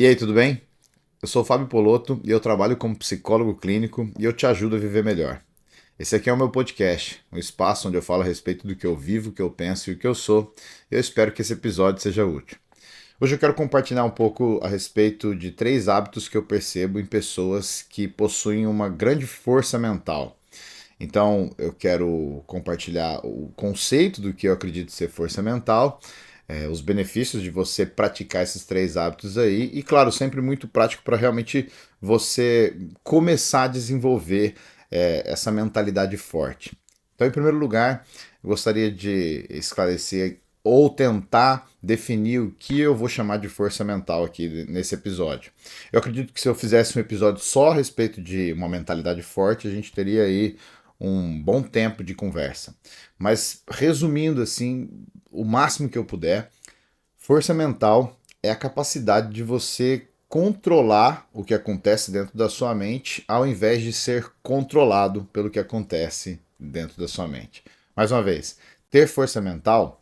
E aí, tudo bem? Eu sou o Fábio Polotto e eu trabalho como psicólogo clínico e eu te ajudo a viver melhor. Esse aqui é o meu podcast, um espaço onde eu falo a respeito do que eu vivo, o que eu penso e o que eu sou. Eu espero que esse episódio seja útil. Hoje eu quero compartilhar um pouco a respeito de 3 hábitos que eu percebo em pessoas que possuem uma grande força mental. Então, eu quero compartilhar o conceito do que eu acredito ser força mental, os benefícios de você praticar esses 3 hábitos aí, e claro, sempre muito prático para realmente você começar a desenvolver essa mentalidade forte. Então, em primeiro lugar, eu gostaria de esclarecer ou tentar definir o que eu vou chamar de força mental aqui nesse episódio. Eu acredito que se eu fizesse um episódio só a respeito de uma mentalidade forte, a gente teria aí um bom tempo de conversa. Mas resumindo assim, o máximo que eu puder, força mental é a capacidade de você controlar o que acontece dentro da sua mente, ao invés de ser controlado pelo que acontece dentro da sua mente. Mais uma vez, ter força mental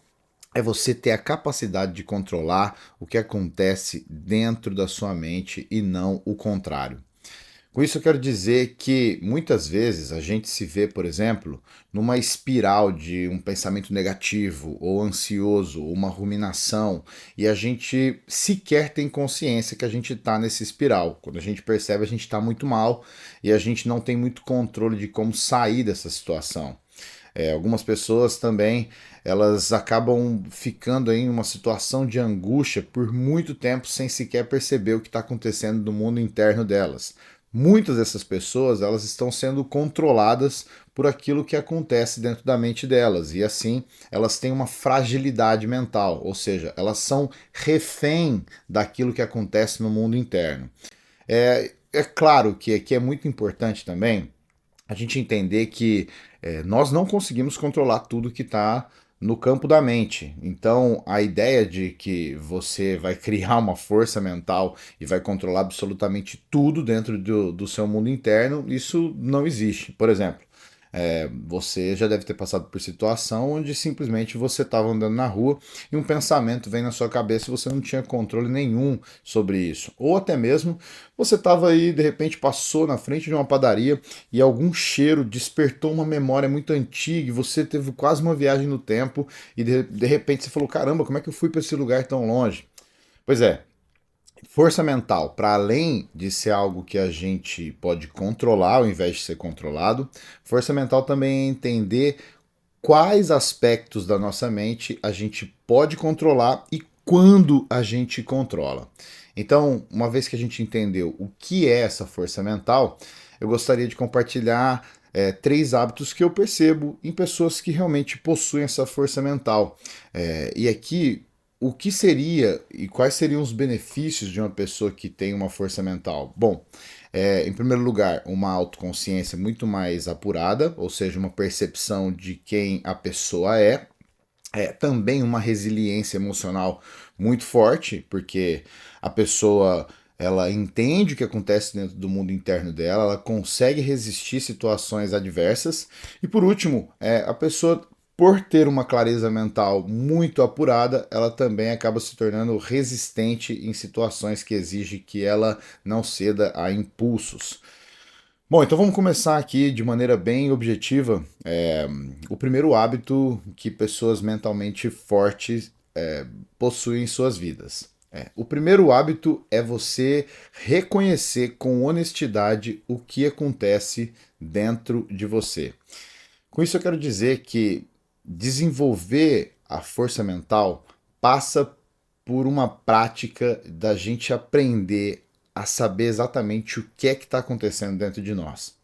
é você ter a capacidade de controlar o que acontece dentro da sua mente e não o contrário. Com isso eu quero dizer que muitas vezes a gente se vê, por exemplo, numa espiral de um pensamento negativo ou ansioso, ou uma ruminação, e a gente sequer tem consciência que a gente está nessa espiral. Quando a gente percebe, a gente está muito mal e a gente não tem muito controle de como sair dessa situação. Algumas pessoas também elas acabam ficando em uma situação de angústia por muito tempo sem sequer perceber o que está acontecendo no mundo interno delas. Muitas dessas pessoas elas estão sendo controladas por aquilo que acontece dentro da mente delas e assim elas têm uma fragilidade mental, ou seja, elas são refém daquilo que acontece no mundo interno. É claro que aqui é muito importante também a gente entender que nós não conseguimos controlar tudo que está no campo da mente. Então, a ideia de que você vai criar uma força mental e vai controlar absolutamente tudo dentro do seu mundo interno, isso não existe. Por exemplo, você já deve ter passado por situação onde simplesmente você estava andando na rua e um pensamento vem na sua cabeça e você não tinha controle nenhum sobre isso. Ou até mesmo você estava aí, de repente passou na frente de uma padaria e algum cheiro despertou uma memória muito antiga e você teve quase uma viagem no tempo e de repente você falou: caramba, como é que eu fui para esse lugar tão longe? Pois é, força mental, para além de ser algo que a gente pode controlar ao invés de ser controlado, força mental também é entender quais aspectos da nossa mente a gente pode controlar e quando a gente controla. Então, uma vez que a gente entendeu o que é essa força mental, eu gostaria de compartilhar 3 hábitos que eu percebo em pessoas que realmente possuem essa força mental. E aqui, o que seria e quais seriam os benefícios de uma pessoa que tem uma força mental? Bom, em primeiro lugar, uma autoconsciência muito mais apurada, ou seja, uma percepção de quem a pessoa também uma resiliência emocional muito forte, porque a pessoa ela entende o que acontece dentro do mundo interno dela, ela consegue resistir situações adversas e por último, a pessoa por ter uma clareza mental muito apurada, ela também acaba se tornando resistente em situações que exigem que ela não ceda a impulsos. Bom, então vamos começar aqui de maneira bem objetiva. O primeiro hábito que pessoas mentalmente fortes possuem em suas vidas. O primeiro hábito é você reconhecer com honestidade o que acontece dentro de você. Com isso eu quero dizer que desenvolver a força mental passa por uma prática da gente aprender a saber exatamente o que é que está acontecendo dentro de nós.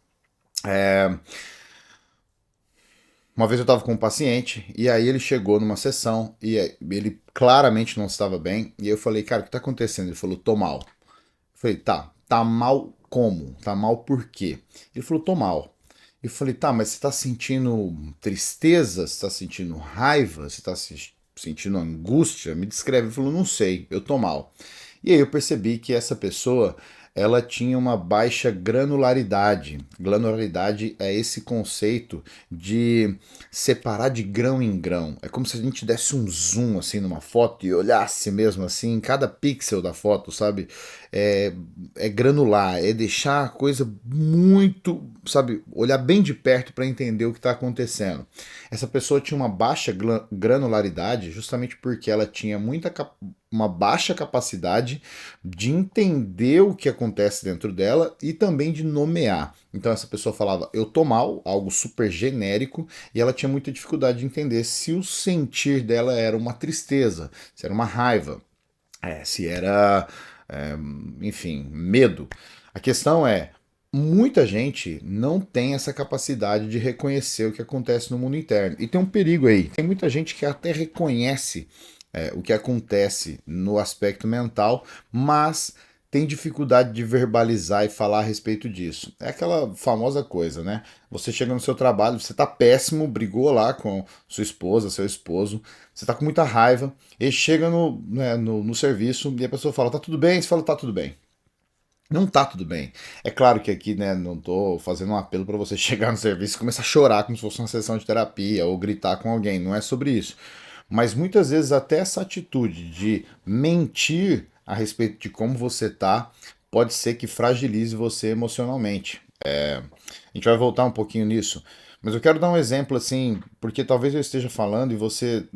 Uma vez eu estava com um paciente e aí ele chegou numa sessão e ele claramente não estava bem. E eu falei, cara, o que está acontecendo? Ele falou, tô mal. Eu falei, tá mal como? Tá mal por quê? Ele falou, tô mal. Eu falei, tá, mas você está sentindo tristeza? Você está sentindo raiva? Você está sentindo angústia? Me descreve. Ele falou, não sei, eu tô mal. E aí eu percebi que essa pessoa ela tinha uma baixa granularidade. Granularidade é esse conceito de separar de grão em grão. É como se a gente desse um zoom assim numa foto e olhasse mesmo assim em cada pixel da foto, sabe? É, é granular, é deixar a coisa muito, sabe, olhar bem de perto para entender o que está acontecendo. Essa pessoa tinha uma baixa granularidade justamente porque ela tinha uma baixa capacidade de entender o que acontece dentro dela e também de nomear. Então essa pessoa falava eu tô mal, algo super genérico, e ela tinha muita dificuldade de entender se o sentir dela era uma tristeza, se era uma raiva, se era, é, enfim, medo. A questão é, muita gente não tem essa capacidade de reconhecer o que acontece no mundo interno. E tem um perigo aí. Tem muita gente que até reconhece o que acontece no aspecto mental, mas tem dificuldade de verbalizar e falar a respeito disso. É aquela famosa coisa, né? Você chega no seu trabalho, você tá péssimo, brigou lá com sua esposa, seu esposo, você tá com muita raiva, e chega no serviço e a pessoa fala, tá tudo bem? Você fala, tá tudo bem. Não tá tudo bem. É claro que aqui, né, não tô fazendo um apelo para você chegar no serviço e começar a chorar como se fosse uma sessão de terapia ou gritar com alguém, não é sobre isso. Mas muitas vezes até essa atitude de mentir a respeito de como você tá pode ser que fragilize você emocionalmente. A gente vai voltar um pouquinho nisso, mas eu quero dar um exemplo assim, porque talvez eu esteja falando e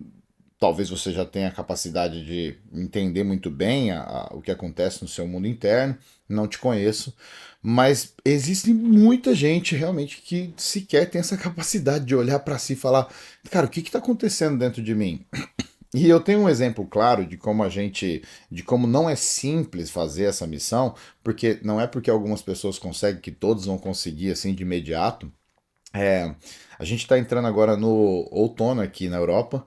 talvez você já tenha a capacidade de entender muito bem o que acontece no seu mundo interno, não te conheço, mas existe muita gente realmente que sequer tem essa capacidade de olhar para si e falar, cara, o que está acontecendo dentro de mim? E eu tenho um exemplo claro de como não é simples fazer essa missão, porque não é porque algumas pessoas conseguem que todos vão conseguir assim de imediato. A gente está entrando agora no outono aqui na Europa,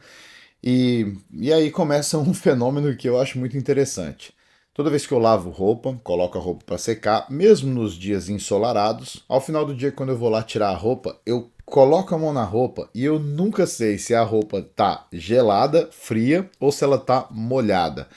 e aí começa um fenômeno que eu acho muito interessante. Toda vez que eu lavo roupa, coloco a roupa para secar, mesmo nos dias ensolarados, ao final do dia, quando eu vou lá tirar a roupa, eu coloco a mão na roupa e eu nunca sei se a roupa tá gelada, fria ou se ela tá molhada.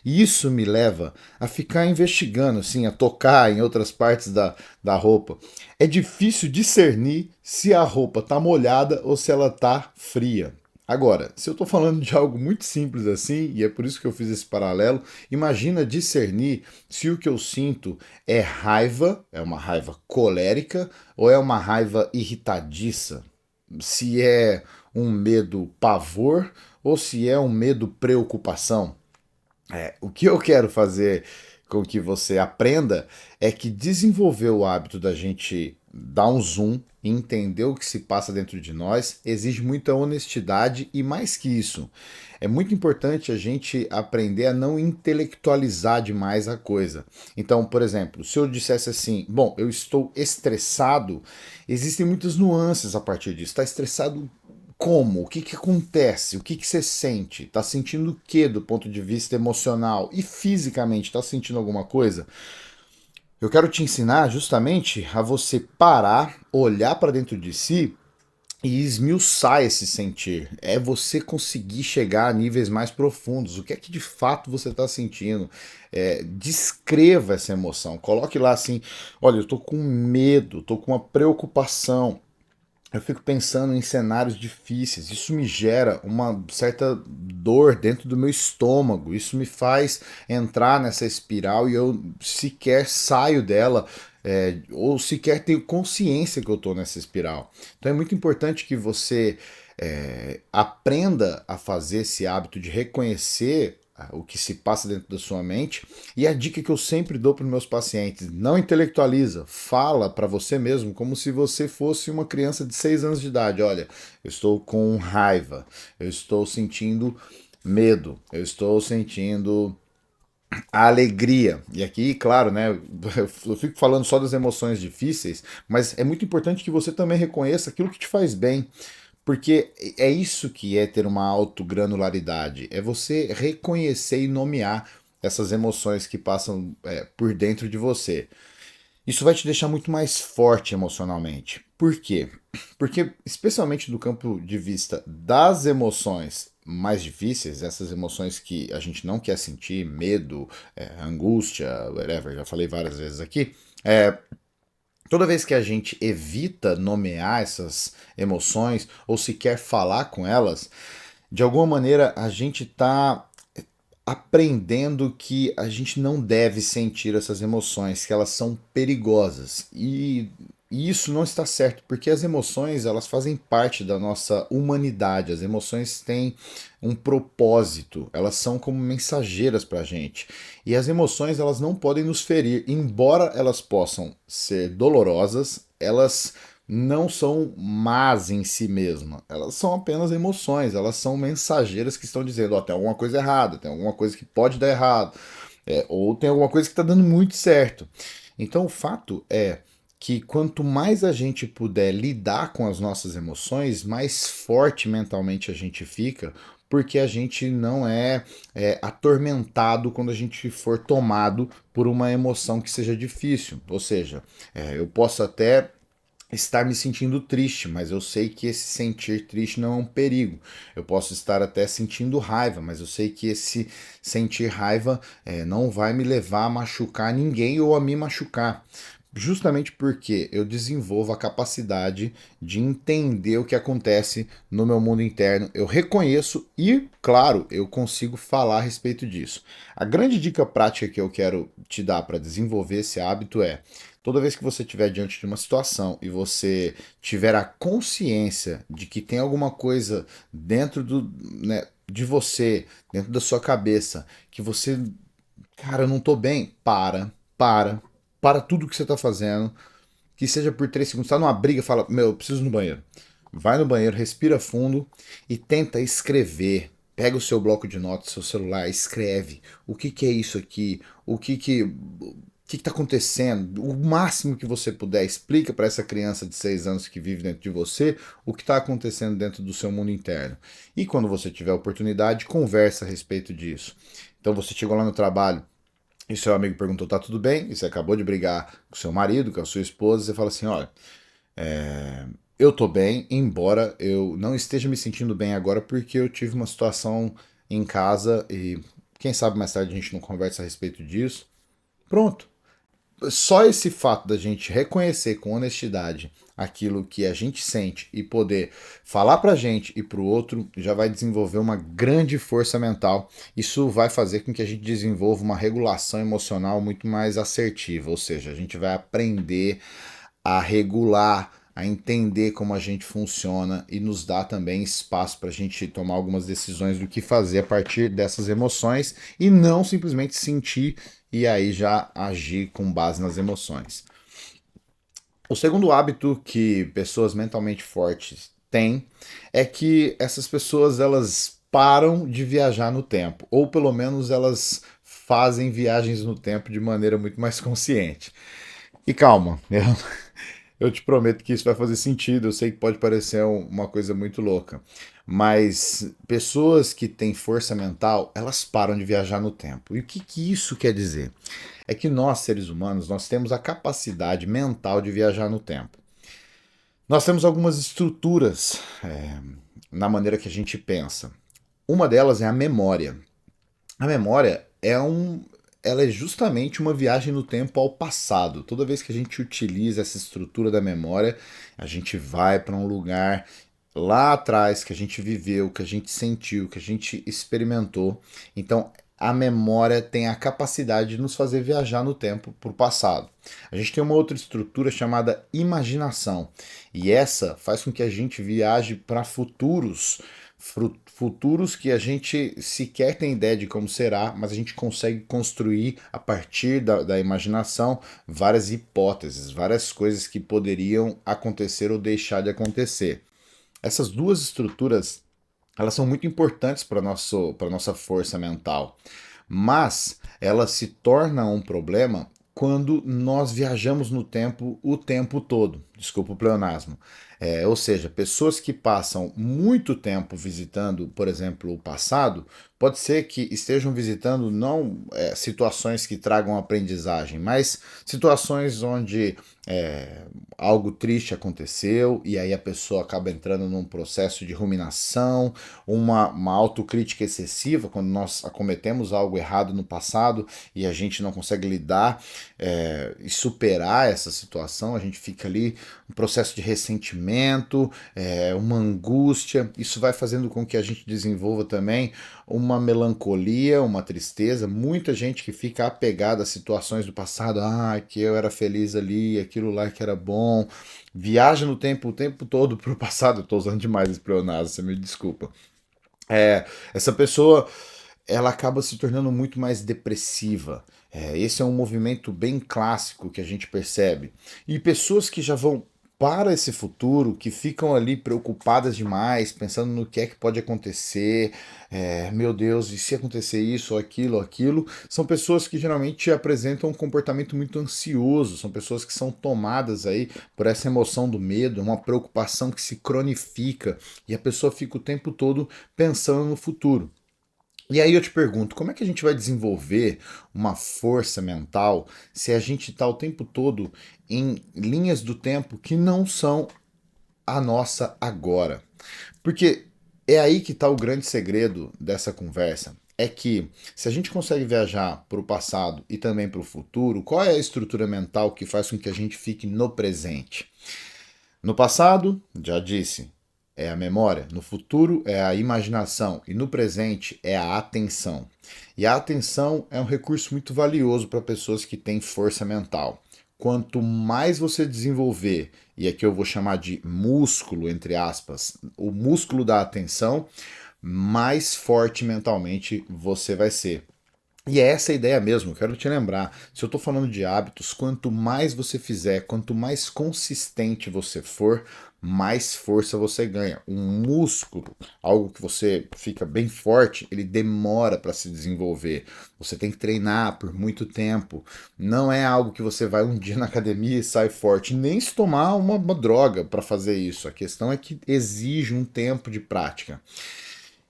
E isso me leva a ficar investigando, assim, a tocar em outras partes da roupa. É difícil discernir se a roupa tá molhada ou se ela tá fria. Agora, se eu estou falando de algo muito simples assim, e é por isso que eu fiz esse paralelo, imagina discernir se o que eu sinto é raiva, é uma raiva colérica, ou é uma raiva irritadiça. Se é um medo pavor, ou se é um medo preocupação. O que eu quero fazer com que você aprenda é que desenvolver o hábito da gente dar um zoom e entender o que se passa dentro de nós exige muita honestidade e mais que isso, é muito importante a gente aprender a não intelectualizar demais a coisa. Então, por exemplo, se eu dissesse assim, bom, eu estou estressado, existem muitas nuances a partir disso. Está estressado como? O que que acontece? O que que você sente? Tá sentindo o que do ponto de vista emocional? E fisicamente, tá sentindo alguma coisa? Eu quero te ensinar justamente a você parar, olhar para dentro de si e esmiuçar esse sentir. É você conseguir chegar a níveis mais profundos. O que é que de fato você está sentindo? Descreva essa emoção. Coloque lá assim: olha, eu estou com medo, estou com uma preocupação. Eu fico pensando em cenários difíceis, isso me gera uma certa dor dentro do meu estômago, isso me faz entrar nessa espiral e eu sequer saio dela, ou sequer tenho consciência que eu estou nessa espiral. Então é muito importante que você aprenda a fazer esse hábito de reconhecer o que se passa dentro da sua mente. E a dica que eu sempre dou para os meus pacientes: não intelectualiza, fala para você mesmo como se você fosse uma criança de 6 anos de idade. Olha, eu estou com raiva, eu estou sentindo medo, eu estou sentindo a alegria. E aqui, claro, né, eu fico falando só das emoções difíceis, mas é muito importante que você também reconheça aquilo que te faz bem. Porque é isso que é ter uma autogranularidade, é você reconhecer e nomear essas emoções que passam por dentro de você. Isso vai te deixar muito mais forte emocionalmente. Por quê? Porque, especialmente do campo de vista das emoções mais difíceis, essas emoções que a gente não quer sentir, medo, angústia, whatever, já falei várias vezes aqui, toda vez que a gente evita nomear essas emoções ou sequer falar com elas, de alguma maneira a gente está aprendendo que a gente não deve sentir essas emoções, que elas são perigosas. E isso não está certo, porque as emoções, elas fazem parte da nossa humanidade. As emoções têm um propósito, elas são como mensageiras para a gente. E as emoções, elas não podem nos ferir, embora elas possam ser dolorosas, elas não são más em si mesmas. Elas são apenas emoções, elas são mensageiras que estão dizendo, ó, tem alguma coisa errada, tem alguma coisa que pode dar errado, ou tem alguma coisa que está dando muito certo. Então o fato é que quanto mais a gente puder lidar com as nossas emoções, mais forte mentalmente a gente fica, porque a gente não é atormentado quando a gente for tomado por uma emoção que seja difícil. Ou seja, eu posso até estar me sentindo triste, mas eu sei que esse sentir triste não é um perigo. Eu posso estar até sentindo raiva, mas eu sei que esse sentir raiva não vai me levar a machucar ninguém ou a me machucar. Justamente porque eu desenvolvo a capacidade de entender o que acontece no meu mundo interno, eu reconheço e, claro, eu consigo falar a respeito disso. A grande dica prática que eu quero te dar para desenvolver esse hábito é: toda vez que você estiver diante de uma situação e você tiver a consciência de que tem alguma coisa dentro né, de você, dentro da sua cabeça, que você, cara, eu não tô bem, para tudo que você tá fazendo, que seja por 3 segundos, tá numa briga, fala, meu, eu preciso ir no banheiro. Vai no banheiro, respira fundo e tenta escrever. Pega o seu bloco de notas, seu celular, escreve. O que que é isso aqui? O que está acontecendo? O máximo que você puder, explica para essa criança de 6 anos que vive dentro de você o que está acontecendo dentro do seu mundo interno. E quando você tiver oportunidade, conversa a respeito disso. Então você chegou lá no trabalho e seu amigo perguntou: tá tudo bem? E você acabou de brigar com seu marido, com a sua esposa, e você fala assim: olha, eu tô bem, embora eu não esteja me sentindo bem agora porque eu tive uma situação em casa e quem sabe mais tarde a gente não conversa a respeito disso. Pronto. Só esse fato da gente reconhecer com honestidade aquilo que a gente sente e poder falar pra gente e pro outro já vai desenvolver uma grande força mental. Isso vai fazer com que a gente desenvolva uma regulação emocional muito mais assertiva, ou seja, a gente vai aprender a regular, a entender como a gente funciona e nos dá também espaço para a gente tomar algumas decisões do que fazer a partir dessas emoções e não simplesmente sentir e aí já agir com base nas emoções. O segundo hábito que pessoas mentalmente fortes têm é que essas pessoas elas param de viajar no tempo, ou pelo menos elas fazem viagens no tempo de maneira muito mais consciente. E calma, eu te prometo que isso vai fazer sentido. Eu sei que pode parecer uma coisa muito louca, mas pessoas que têm força mental, elas param de viajar no tempo. E o que, que isso quer dizer? É que nós, seres humanos, nós temos a capacidade mental de viajar no tempo. Nós temos algumas estruturas na maneira que a gente pensa. Uma delas é a memória. A memória ela é justamente uma viagem no tempo ao passado. Toda vez que a gente utiliza essa estrutura da memória, a gente vai para um lugar lá atrás que a gente viveu, que a gente sentiu, que a gente experimentou. Então, a memória tem a capacidade de nos fazer viajar no tempo para o passado. A gente tem uma outra estrutura chamada imaginação, e essa faz com que a gente viaje para futuros que a gente sequer tem ideia de como será, mas a gente consegue construir a partir da imaginação várias hipóteses, várias coisas que poderiam acontecer ou deixar de acontecer. Essas duas estruturas elas são muito importantes para nossa força mental, mas elas se tornam um problema quando nós viajamos no tempo o tempo todo. Desculpa o pleonasmo. Ou seja, pessoas que passam muito tempo visitando, por exemplo, o passado, pode ser que estejam visitando não situações que tragam aprendizagem, mas situações onde é, algo triste aconteceu e aí a pessoa acaba entrando num processo de ruminação, uma autocrítica excessiva quando nós acometemos algo errado no passado e a gente não consegue lidar e superar essa situação, a gente fica ali um processo de ressentimento, uma angústia. Isso vai fazendo com que a gente desenvolva também uma melancolia, uma tristeza. Muita gente que fica apegada a situações do passado, que eu era feliz ali, aquilo lá que era bom. Viaja no tempo o tempo todo pro passado. Eu tô usando demais esse pleonasmo, você me desculpa. Essa pessoa ela acaba se tornando muito mais depressiva. Esse é um movimento bem clássico que a gente percebe. E pessoas que já vão para esse futuro, que ficam ali preocupadas demais, pensando no que é que pode acontecer, meu Deus, e se acontecer isso ou aquilo, são pessoas que geralmente apresentam um comportamento muito ansioso, são pessoas que são tomadas aí por essa emoção do medo, uma preocupação que se cronifica e a pessoa fica o tempo todo pensando no futuro. E aí eu te pergunto, como é que a gente vai desenvolver uma força mental se a gente está o tempo todo em linhas do tempo que não são a nossa agora? Porque é aí que está o grande segredo dessa conversa. É que se a gente consegue viajar para o passado e também para o futuro, qual é a estrutura mental que faz com que a gente fique no presente? No passado, já disse, é a memória. No futuro, é a imaginação. E no presente, é a atenção. E a atenção é um recurso muito valioso para pessoas que têm força mental. Quanto mais você desenvolver, e aqui eu vou chamar de músculo, entre aspas, o músculo da atenção, mais forte mentalmente você vai ser. E é essa a ideia mesmo, eu quero te lembrar. Se eu estou falando de hábitos, quanto mais você fizer, quanto mais consistente você for, mais força você ganha. Um músculo, algo que você fica bem forte, ele demora para se desenvolver. Você tem que treinar por muito tempo. Não é algo que você vai um dia na academia e sai forte, nem se tomar uma droga para fazer isso. A questão é que exige um tempo de prática.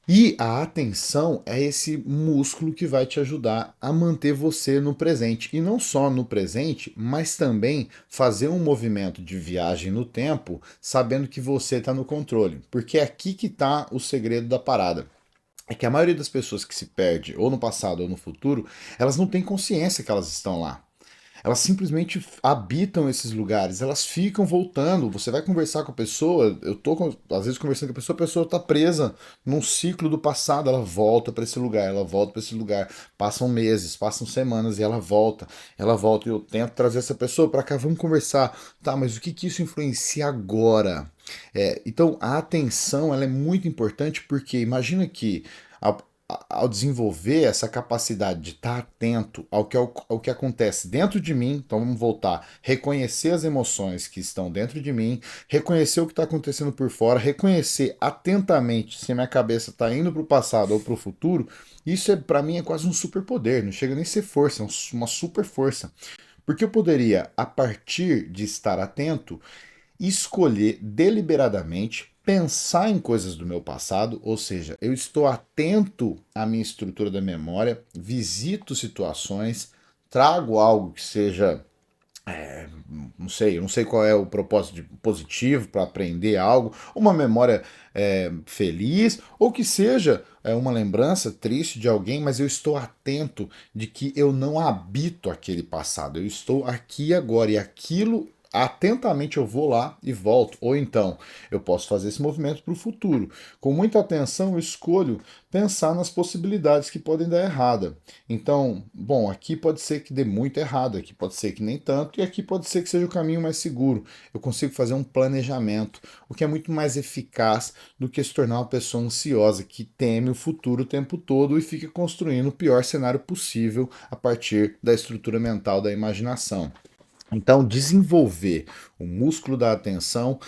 E a atenção é esse músculo que vai te ajudar a manter você no presente. E não só no presente, mas também fazer um movimento de viagem no tempo, sabendo que você está no controle. Porque é aqui que está o segredo da parada. É que a maioria das pessoas que se perde, ou no passado ou no futuro, elas não têm consciência que elas estão lá. Elas simplesmente habitam esses lugares, elas ficam voltando. Você vai conversar com a pessoa, eu tô às vezes conversando com a pessoa está presa num ciclo do passado, ela volta para esse lugar, ela volta para esse lugar. Passam meses, passam semanas e ela volta, ela volta. E eu tento trazer essa pessoa para cá, vamos conversar. Tá, mas o que que isso influencia agora? Então a atenção ela é muito importante porque imagina que a, ao desenvolver essa capacidade de estar atento ao que acontece dentro de mim, então vamos voltar, reconhecer as emoções que estão dentro de mim, reconhecer o que está acontecendo por fora, reconhecer atentamente se minha cabeça está indo para o passado ou para o futuro, isso para mim é quase um superpoder, não chega nem a ser força, é uma super força. Porque eu poderia, a partir de estar atento, escolher deliberadamente pensar em coisas do meu passado, ou seja, eu estou atento à minha estrutura da memória, visito situações, trago algo que seja, eu não sei qual é o propósito de positivo para aprender algo, uma memória feliz, ou que seja uma lembrança triste de alguém, mas eu estou atento de que eu não habito aquele passado, eu estou aqui agora e aquilo atentamente eu vou lá e volto. Ou então, eu posso fazer esse movimento para o futuro. Com muita atenção, eu escolho pensar nas possibilidades que podem dar errada. Então, bom, aqui pode ser que dê muito errado, aqui pode ser que nem tanto, e aqui pode ser que seja o caminho mais seguro. Eu consigo fazer um planejamento, o que é muito mais eficaz do que se tornar uma pessoa ansiosa que teme o futuro o tempo todo e fica construindo o pior cenário possível a partir da estrutura mental da imaginação. Então, desenvolver o músculo da atenção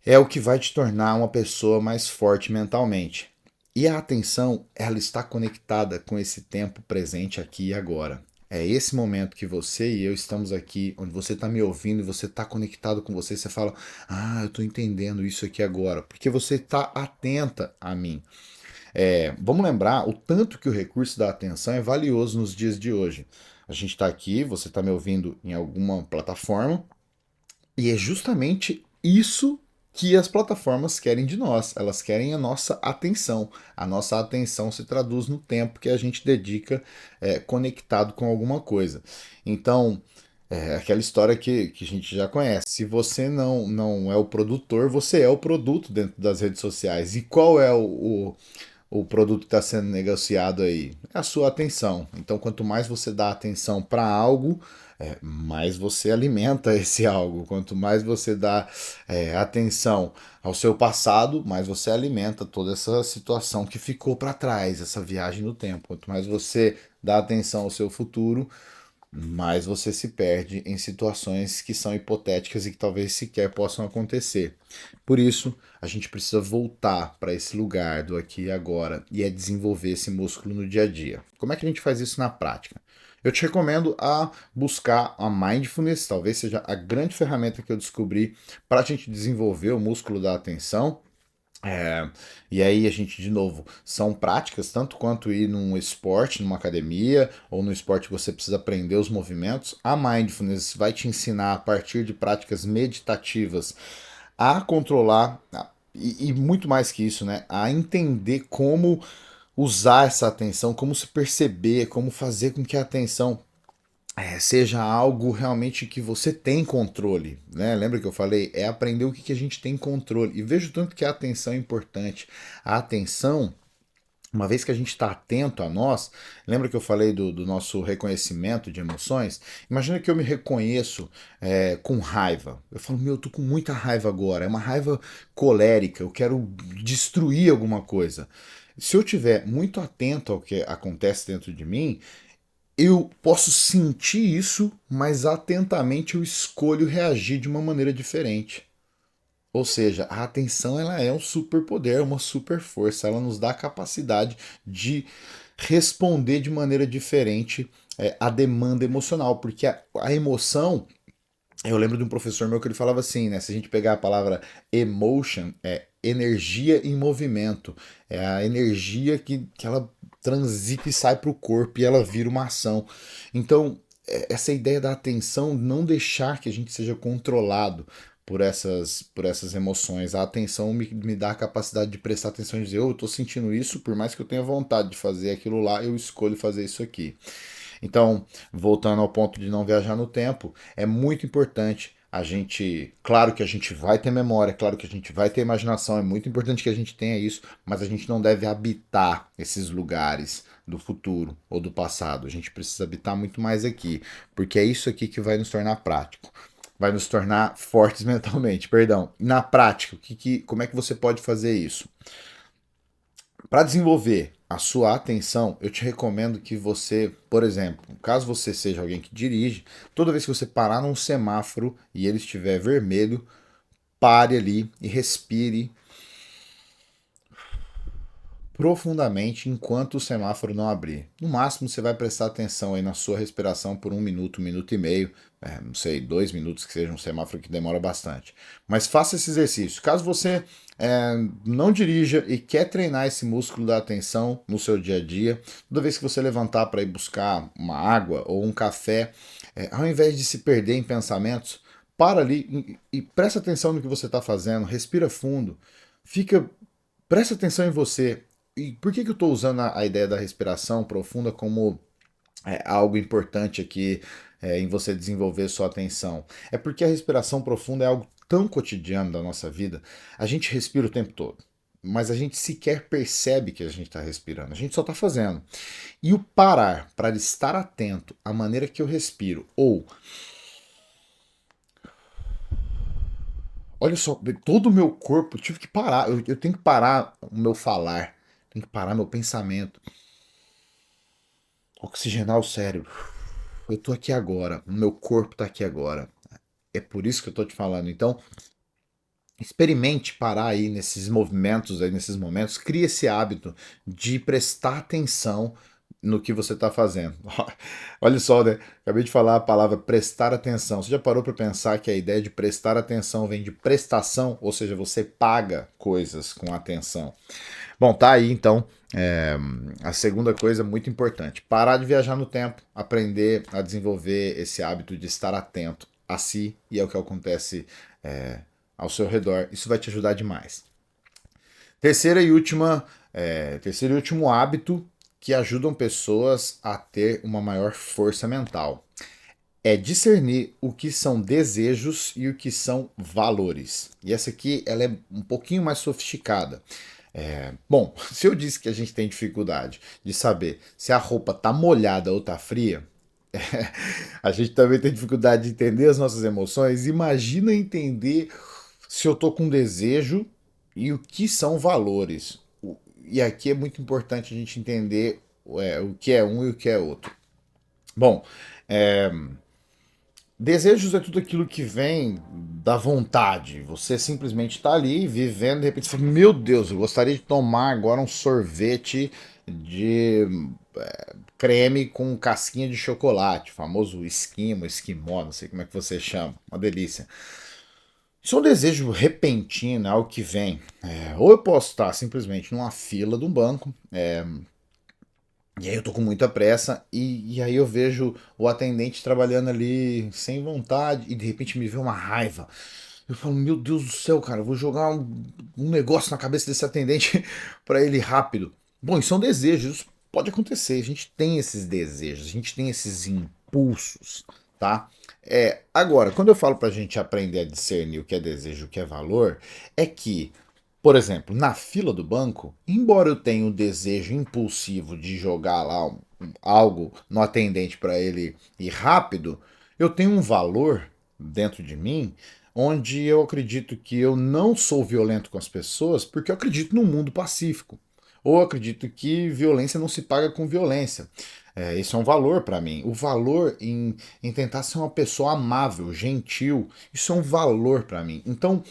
é o que vai te tornar uma pessoa mais forte mentalmente. E a atenção, ela está conectada com esse tempo presente aqui e agora. É esse momento que você e eu estamos aqui, onde você está me ouvindo e você está conectado com você, você fala: eu estou entendendo isso aqui agora, porque você está atenta a mim. Vamos lembrar o tanto que o recurso da atenção é valioso nos dias de hoje. A gente está aqui, você está me ouvindo em alguma plataforma, e é justamente isso que as plataformas querem de nós. Elas querem a nossa atenção. A nossa atenção se traduz no tempo que a gente dedica conectado com alguma coisa. Então, aquela história que a gente já conhece. Se você não é o produtor, você é o produto dentro das redes sociais. E qual é o produto que está sendo negociado aí? É a sua atenção. Então, quanto mais você dá atenção para algo, mais você alimenta esse algo. Quanto mais você dá atenção ao seu passado, mais você alimenta toda essa situação que ficou para trás, essa viagem no tempo. Quanto mais você dá atenção ao seu futuro, mais você se perde em situações que são hipotéticas e que talvez sequer possam acontecer. Por isso, a gente precisa voltar para esse lugar do aqui e agora e desenvolver esse músculo no dia a dia. Como é que a gente faz isso na prática? Eu te recomendo a buscar a Mindfulness, talvez seja a grande ferramenta que eu descobri para a gente desenvolver o músculo da atenção. E aí a gente, de novo, são práticas, tanto quanto ir num esporte, numa academia, ou no esporte você precisa aprender os movimentos. A Mindfulness vai te ensinar, a partir de práticas meditativas, a controlar, e muito mais que isso, né? A entender como usar essa atenção, como se perceber, como fazer com que a atenção seja algo realmente que você tem controle, né? Lembra que eu falei? É aprender o que a gente tem controle. E vejo tanto que a atenção é importante. A atenção, uma vez que a gente está atento a nós, lembra que eu falei do nosso reconhecimento de emoções? Imagina que eu me reconheço com raiva. Eu falo, meu, eu tô com muita raiva agora. É uma raiva colérica, eu quero destruir alguma coisa. Se eu tiver muito atento ao que acontece dentro de mim, eu posso sentir isso, mas atentamente eu escolho reagir de uma maneira diferente. Ou seja, a atenção ela é um superpoder, uma super força, ela nos dá a capacidade de responder de maneira diferente à demanda emocional, porque a emoção, eu lembro de um professor meu que ele falava assim, né? Se a gente pegar a palavra emotion, é energia em movimento. É a energia que ela transita e sai para o corpo e ela vira uma ação. Então, essa ideia da atenção, não deixar que a gente seja controlado por essas emoções. A atenção me dá a capacidade de prestar atenção e dizer, eu estou sentindo isso, por mais que eu tenha vontade de fazer aquilo lá, eu escolho fazer isso aqui. Então, voltando ao ponto de não viajar no tempo, é muito importante a gente, claro que a gente vai ter memória, claro que a gente vai ter imaginação, é muito importante que a gente tenha isso, mas a gente não deve habitar esses lugares do futuro ou do passado. A gente precisa habitar muito mais aqui, porque é isso aqui que vai nos tornar prático. Vai nos tornar fortes mentalmente, perdão. Na prática, como é que você pode fazer isso? Para desenvolver a sua atenção, eu te recomendo que você, por exemplo, caso você seja alguém que dirige, toda vez que você parar num semáforo e ele estiver vermelho, pare ali e respire profundamente enquanto o semáforo não abrir. No máximo, você vai prestar atenção aí na sua respiração por 1 minuto, 1 minuto e meio, não sei, 2 minutos, que seja um semáforo que demora bastante. Mas faça esse exercício. Caso você não dirija e quer treinar esse músculo da atenção no seu dia a dia, toda vez que você levantar para ir buscar uma água ou um café, ao invés de se perder em pensamentos, para ali e presta atenção no que você está fazendo, respira fundo, presta atenção em você. E por que eu estou usando a ideia da respiração profunda como algo importante aqui em você desenvolver sua atenção? É porque a respiração profunda é algo tão cotidiano da nossa vida. A gente respira o tempo todo, mas a gente sequer percebe que a gente está respirando. A gente só está fazendo. E o parar para estar atento à maneira que eu respiro, ou olha só, todo o meu corpo, eu tive que parar. Eu tenho que parar o meu falar, tenho que parar meu pensamento, oxigenar o cérebro. Eu tô aqui agora, o meu corpo tá aqui agora. É por isso que eu tô te falando. Então, experimente parar aí nesses movimentos, aí nesses momentos, crie esse hábito de prestar atenção no que você está fazendo. Olha só, né? Acabei de falar a palavra prestar atenção. Você já parou para pensar que a ideia de prestar atenção vem de prestação, ou seja, você paga coisas com atenção? Bom, tá aí então a segunda coisa muito importante: parar de viajar no tempo, aprender a desenvolver esse hábito de estar atento a si e ao que acontece ao seu redor. Isso vai te ajudar demais. Terceiro e último hábito que ajudam pessoas a ter uma maior força mental é discernir o que são desejos e o que são valores. E essa aqui ela é um pouquinho mais sofisticada. Bom, se eu disse que a gente tem dificuldade de saber se a roupa tá molhada ou tá fria, a gente também tem dificuldade de entender as nossas emoções. Imagina entender se eu tô com desejo e o que são valores. E aqui é muito importante a gente entender o que é um e o que é outro. Bom, é, desejos é tudo aquilo que vem da vontade. Você simplesmente está ali vivendo, de repente você fala: Meu Deus, eu gostaria de tomar agora um sorvete de creme com casquinha de chocolate, famoso esquimo, esquimó, não sei como é que você chama, uma delícia. Isso é um desejo repentino, é algo que vem. Ou eu posso estar simplesmente numa fila de um banco, e aí eu tô com muita pressa, e aí eu vejo o atendente trabalhando ali sem vontade, e de repente me vê uma raiva. Eu falo: Meu Deus do céu, cara, eu vou jogar um negócio na cabeça desse atendente para ele rápido. Bom, isso são desejos, isso pode acontecer, a gente tem esses desejos, a gente tem esses impulsos, tá? Agora, quando eu falo pra gente aprender a discernir o que é desejo e o que é valor, é que, por exemplo, na fila do banco, embora eu tenha o desejo impulsivo de jogar lá algo no atendente para ele ir rápido, eu tenho um valor dentro de mim onde eu acredito que eu não sou violento com as pessoas porque eu acredito num mundo pacífico. Ou eu acredito que violência não se paga com violência. Isso é um valor para mim. O valor em tentar ser uma pessoa amável, gentil, isso é um valor para mim. Então,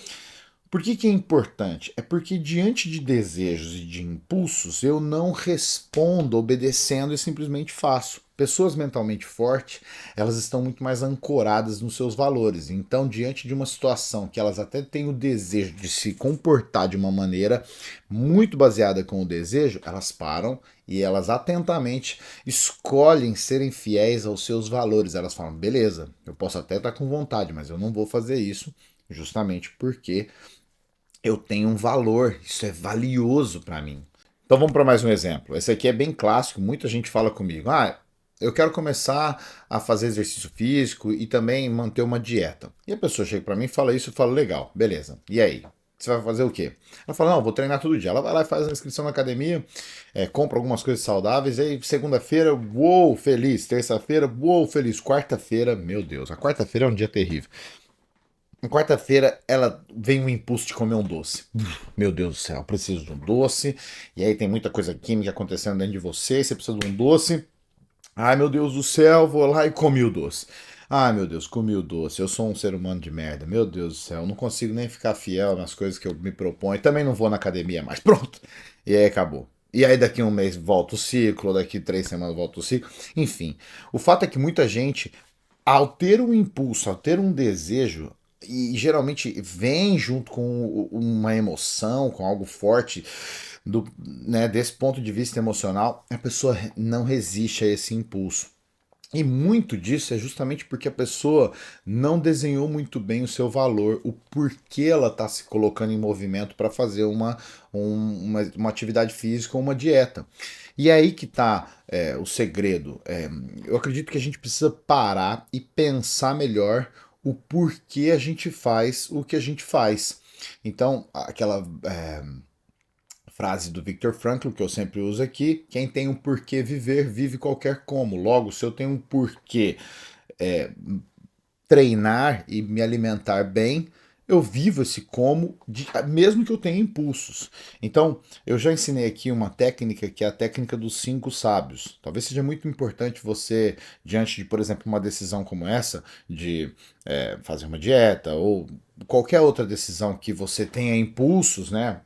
por que é importante? É porque diante de desejos e de impulsos eu não respondo obedecendo e simplesmente faço. Pessoas mentalmente fortes, elas estão muito mais ancoradas nos seus valores. Então, diante de uma situação que elas até têm o desejo de se comportar de uma maneira muito baseada com o desejo, elas param e elas atentamente escolhem serem fiéis aos seus valores. Elas falam: beleza, eu posso até estar com vontade, mas eu não vou fazer isso, justamente porque eu tenho um valor, isso é valioso para mim. Então vamos para mais um exemplo. Esse aqui é bem clássico, muita gente fala comigo: eu quero começar a fazer exercício físico e também manter uma dieta. E a pessoa chega para mim e fala isso, eu falo: legal, beleza. E aí? Você vai fazer o quê? Ela fala: não, vou treinar todo dia. Ela vai lá e faz a inscrição na academia, compra algumas coisas saudáveis, aí segunda-feira, uou, feliz. Terça-feira, uou, feliz. Quarta-feira, meu Deus, a quarta-feira é um dia terrível. Na quarta-feira, ela vem um impulso de comer um doce. Meu Deus do céu, eu preciso de um doce. E aí tem muita coisa química acontecendo dentro de você. Você precisa de um doce. Ai, meu Deus do céu, vou lá e comi o doce. Ai, meu Deus, comi o doce. Eu sou um ser humano de merda. Meu Deus do céu, eu não consigo nem ficar fiel nas coisas que eu me proponho. Também não vou na academia mais. Pronto. E aí acabou. E aí daqui um mês volta o ciclo, daqui 3 semanas volta o ciclo. Enfim, o fato é que muita gente, ao ter um impulso, ao ter um desejo, e geralmente vem junto com uma emoção, com algo forte, desse ponto de vista emocional, a pessoa não resiste a esse impulso. E muito disso é justamente porque a pessoa não desenhou muito bem o seu valor, o porquê ela está se colocando em movimento para fazer uma atividade física ou uma dieta. E é aí que está o segredo. Eu acredito que a gente precisa parar e pensar melhor o porquê a gente faz o que a gente faz. Então, aquela frase do Viktor Frankl, que eu sempre uso aqui: quem tem um porquê viver, vive qualquer como. Logo, se eu tenho um porquê treinar e me alimentar bem, eu vivo esse como, mesmo que eu tenha impulsos. Então, eu já ensinei aqui uma técnica que é a técnica dos 5 sábios. Talvez seja muito importante você, diante de, por exemplo, uma decisão como essa, de fazer uma dieta ou qualquer outra decisão que você tenha impulsos, né?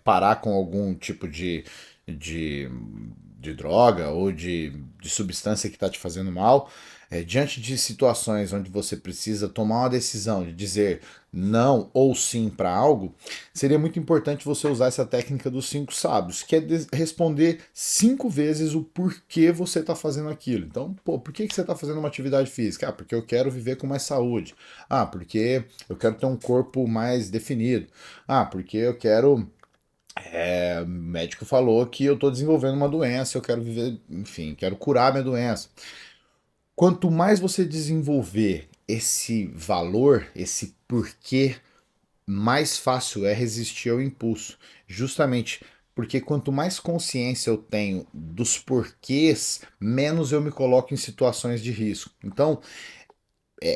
Parar com algum tipo de de droga ou de substância que está te fazendo mal, diante de situações onde você precisa tomar uma decisão de dizer não ou sim para algo, seria muito importante você usar essa técnica dos 5 sábios, que é responder 5 vezes o porquê você está fazendo aquilo. Então, pô, por que você está fazendo uma atividade física? Ah, porque eu quero viver com mais saúde. Ah, porque eu quero ter um corpo mais definido. Ah, porque eu quero. O médico falou que eu estou desenvolvendo uma doença, eu quero viver, enfim, quero curar minha doença. Quanto mais você desenvolver esse valor, esse porquê, mais fácil é resistir ao impulso. Justamente porque quanto mais consciência eu tenho dos porquês, menos eu me coloco em situações de risco. Então,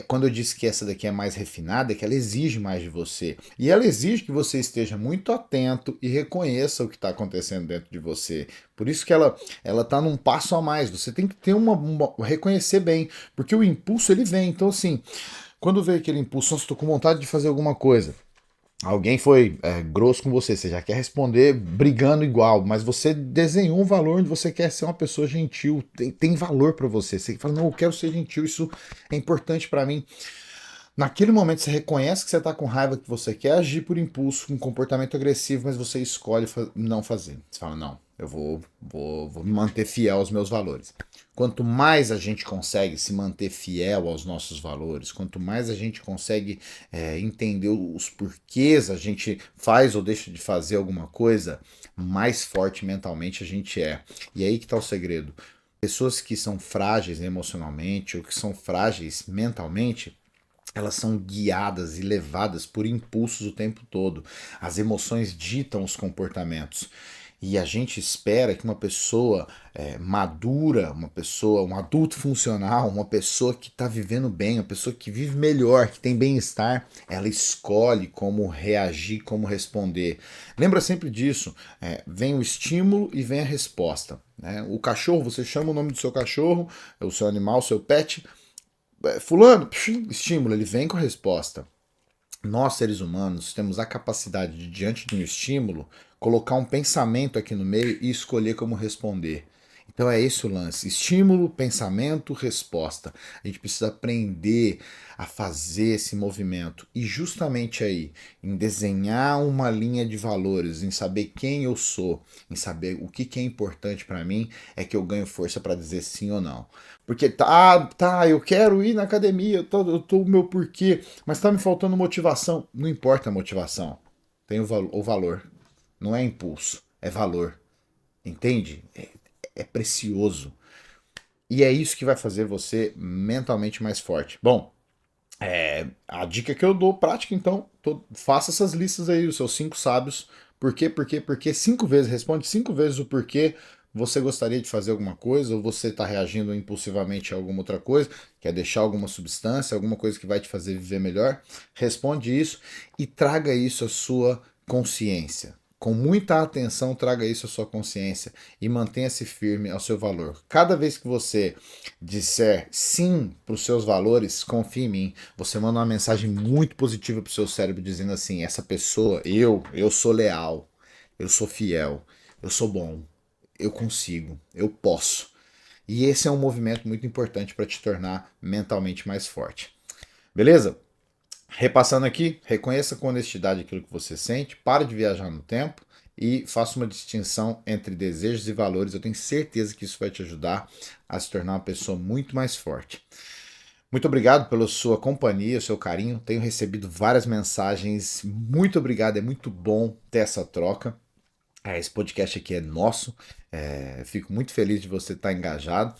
quando eu disse que essa daqui é mais refinada, é que ela exige mais de você. E ela exige que você esteja muito atento e reconheça o que está acontecendo dentro de você. Por isso que ela tá num passo a mais. Você tem que ter reconhecer bem, porque o impulso ele vem. Então assim, quando vem aquele impulso, nossa, estou com vontade de fazer alguma coisa. Alguém foi grosso com você já quer responder brigando igual, mas você desenhou um valor onde você quer ser uma pessoa gentil, tem valor para você. Você fala, não, eu quero ser gentil, isso é importante para mim. Naquele momento você reconhece que você está com raiva, que você quer agir por impulso, com um comportamento agressivo, mas você escolhe não fazer. Você fala, não, eu vou me manter fiel aos meus valores. Quanto mais a gente consegue se manter fiel aos nossos valores, quanto mais a gente consegue entender os porquês a gente faz ou deixa de fazer alguma coisa, mais forte mentalmente a gente é. E aí que está o segredo. Pessoas que são frágeis emocionalmente ou que são frágeis mentalmente, elas são guiadas e levadas por impulsos o tempo todo. As emoções ditam os comportamentos. E a gente espera que uma pessoa madura, uma pessoa, um adulto funcional, uma pessoa que está vivendo bem, uma pessoa que vive melhor, que tem bem-estar, ela escolhe como reagir, como responder. Lembra sempre disso. Vem o estímulo e vem a resposta. Né? O cachorro, você chama o nome do seu cachorro, o seu animal, o seu pet. Fulano, estímulo, ele vem com a resposta. Nós, seres humanos, temos a capacidade de, diante de um estímulo, colocar um pensamento aqui no meio e escolher como responder. Então é esse o lance: estímulo, pensamento, resposta. A gente precisa aprender a fazer esse movimento. E justamente aí, em desenhar uma linha de valores, em saber quem eu sou, em saber o que é importante para mim, é que eu ganho força para dizer sim ou não. Porque tá, eu quero ir na academia, eu tô o meu porquê, mas tá me faltando motivação. Não importa a motivação, tem o valor. Não é impulso, é valor. Entende? É precioso. E é isso que vai fazer você mentalmente mais forte. Bom, a dica que eu dou prática, então, faça essas listas aí, os seus 5 sábios. Por quê, por quê, por quê? 5 vezes, responde 5 vezes o porquê você gostaria de fazer alguma coisa, ou você está reagindo impulsivamente a alguma outra coisa, quer deixar alguma substância, alguma coisa que vai te fazer viver melhor. Responde isso e traga isso à sua consciência. Com muita atenção, traga isso à sua consciência e mantenha-se firme ao seu valor. Cada vez que você disser sim para os seus valores, confie em mim. Você manda uma mensagem muito positiva para o seu cérebro dizendo assim: essa pessoa, eu sou leal, eu sou fiel, eu sou bom, eu consigo, eu posso. E esse é um movimento muito importante para te tornar mentalmente mais forte. Beleza? Repassando aqui, reconheça com honestidade aquilo que você sente, pare de viajar no tempo e faça uma distinção entre desejos e valores. Eu tenho certeza que isso vai te ajudar a se tornar uma pessoa muito mais forte. Muito obrigado pela sua companhia, seu carinho. Tenho recebido várias mensagens. Muito obrigado, é muito bom ter essa troca. Esse podcast aqui é nosso. Fico muito feliz de você estar engajado.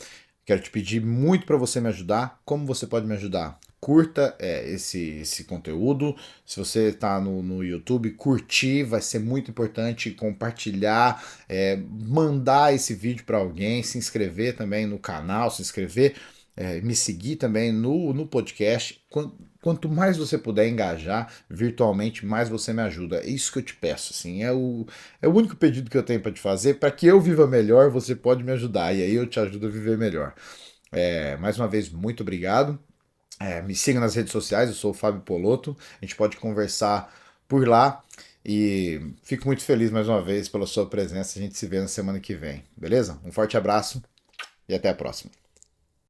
Quero te pedir muito para você me ajudar. Como você pode me ajudar? Curta esse conteúdo. Se você está no YouTube, curtir vai ser muito importante. Compartilhar, mandar esse vídeo para alguém, se inscrever também no canal, se inscrever, me seguir também no podcast. Quanto mais você puder engajar virtualmente, mais você me ajuda. É isso que eu te peço. Assim, é o único pedido que eu tenho para te fazer. Para que eu viva melhor, você pode me ajudar. E aí eu te ajudo a viver melhor. Mais uma vez, muito obrigado. Me siga nas redes sociais, eu sou o Fábio Polotto. A gente pode conversar por lá. E fico muito feliz mais uma vez pela sua presença. A gente se vê na semana que vem, beleza? Um forte abraço e até a próxima.